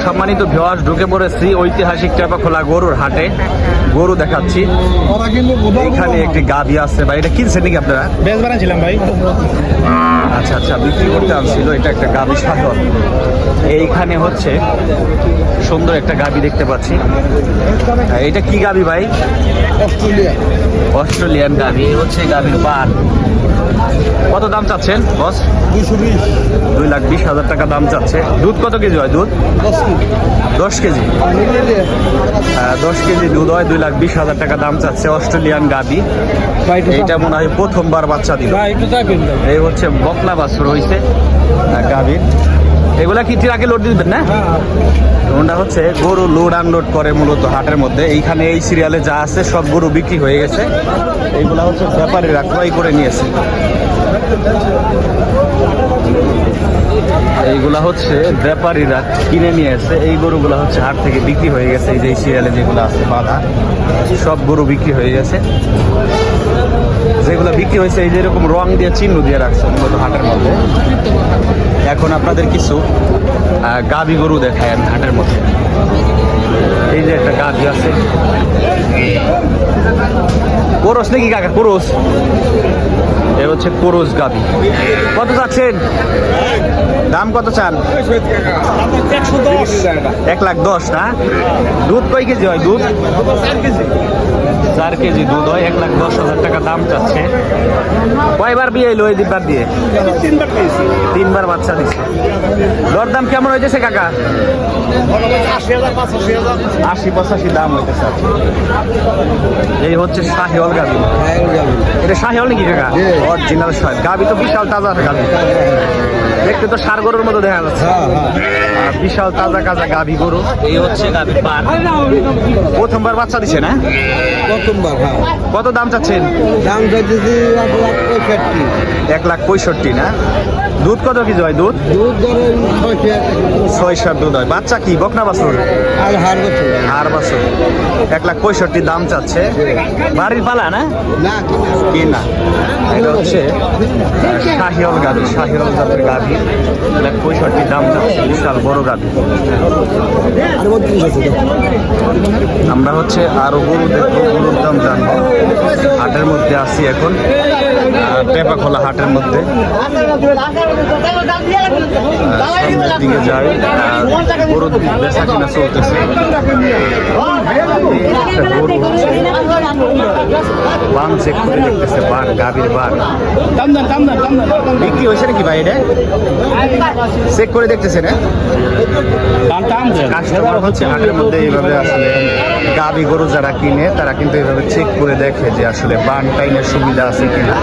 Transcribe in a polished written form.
সম্মানিত ভিউয়ার্স, ঢুকে পড়েছি ঐতিহাসিক টেপাখোলা গরুর হাটে। গরু দেখাচ্ছি। এখানে একটি গাভী আছে ভাই, এটা কিনছেন নাকি আপনারা? বেশ বানাইছিলাম ভাই। আচ্ছা আচ্ছা, বিক্রি করতে আনছিল। এটা একটা গাভী সাধন। এইখানে হচ্ছে সুন্দর একটা গাভী দেখতে পাচ্ছি। এটা কি গাভী ভাই? অস্ট্রেলিয়ান গাভী। হচ্ছে গাভীর পার। কত দাম চাচ্ছেন বস? 2,20,000 টাকা দাম চাচ্ছে। দুধ কত কেজি হয়? দুধ 10 কেজি। 10 কেজি দুধ হয়। 2,20,000 টাকা দাম চাচ্ছে। অস্ট্রেলিয়ান গাভী। এইটা মনে হয় প্রথমবার বাচ্চা দিল। এই হচ্ছে বকনা বাছুর হয়েছে গাভীর। এগুলা কি ট্রাকে লোড দিবেন না? ওটা হচ্ছে গরু লোড আনলোড করে মূলত হাটের মধ্যে। এইখানে এই সিরিয়ালে যা আছে সব গরু বিক্রি হয়ে গেছে। এইগুলা হচ্ছে ব্যাপারীরা ক্রয় করে নিয়েছে। এইগুলা হচ্ছে ব্যাপারীরা কিনে নিয়েছে। এই গরুগুলা হচ্ছে হাট থেকে বিক্রি হয়ে গেছে। এই যে এই সিরিয়ালে যেগুলো আছে বাঁধা, সব গরু বিক্রি হয়ে গেছে। যেগুলো বিক্রি হয়েছে এই যে এরকম রং দিয়ে চিহ্ন দিয়ে রাখছে মূলত হাটের মধ্যে। এখন আপনাদের কিছু গাভী গরু দেখায় আমি হাটের মধ্যে। এই যে একটা গাভী আছে। কোরস নাকি কাকা? কোরস। এ হচ্ছে কোরস গাভী। কত চাচ্ছেন? দাম কত চান? 1,10,000 না? দুধ কয় কেজি হয়? দুধ 4 কেজি দুধ হয়। 1,10,000 টাকা দাম চাচ্ছে। কয়বার বিয়ে এলো এই দিব্বার দিয়ে? 3বার বাচ্চা দিচ্ছে। দরদাম কেমন হইতেছে কাকা? 80-85 দাম হইতেছে। এই হচ্ছে শাহিওয়াল গাভী। এটা শাহিওয়াল নাকি কাকা? অরিজিনাল শাহিওয়াল গাভী। তো বিশাল তাজা গাভী, দেখতে তো ষাঁড় গরুর মতো দেখা যাচ্ছে। বিশাল তাজা কাজা গাভী গরু। এই হচ্ছে গাভীর পার। প্রথমবার বাচ্চা দিছে না? প্রথমবার। কত দাম চাচ্ছেন? দাম চাইতেছি 1,65,000 না? দুধ কত কেজি হয়? দুধ দুধ ধরেন 6-7 দুধ হয়। বাচ্চা কি বকনা বাছুর? আর হাড় বাছুর। 1,65,000 দাম চাচ্ছে। বাড়ির পালা না? না কি না? এটা হচ্ছে শাহিওয়াল গাভী, শাহিওয়াল জাতের গাভী। 1,65,000 দাম চাচ্ছে। বিশাল বড় গাভী। আমরা হচ্ছে আরো গরু দেখবো, গরুর দাম জানবো। হাটের মধ্যে আছি এখন, টেপাখোলা হাটের মধ্যে। সামনের দিকে যাই। গরুর বেচা কিনা চলতেছে। বান চেক করে দেখতেছে। বান, গাভীর বান বিক্রি হয়েছে নাকি ভাই? এটা চেক করে দেখতেছে না? কাস্টমার হচ্ছে হাটের মধ্যে এইভাবে আসলে গাভী গরু যারা কিনে তারা কিন্তু এইভাবে চেক করে দেখে যে আসলে বান টাইনের সুবিধা আছে কিনা।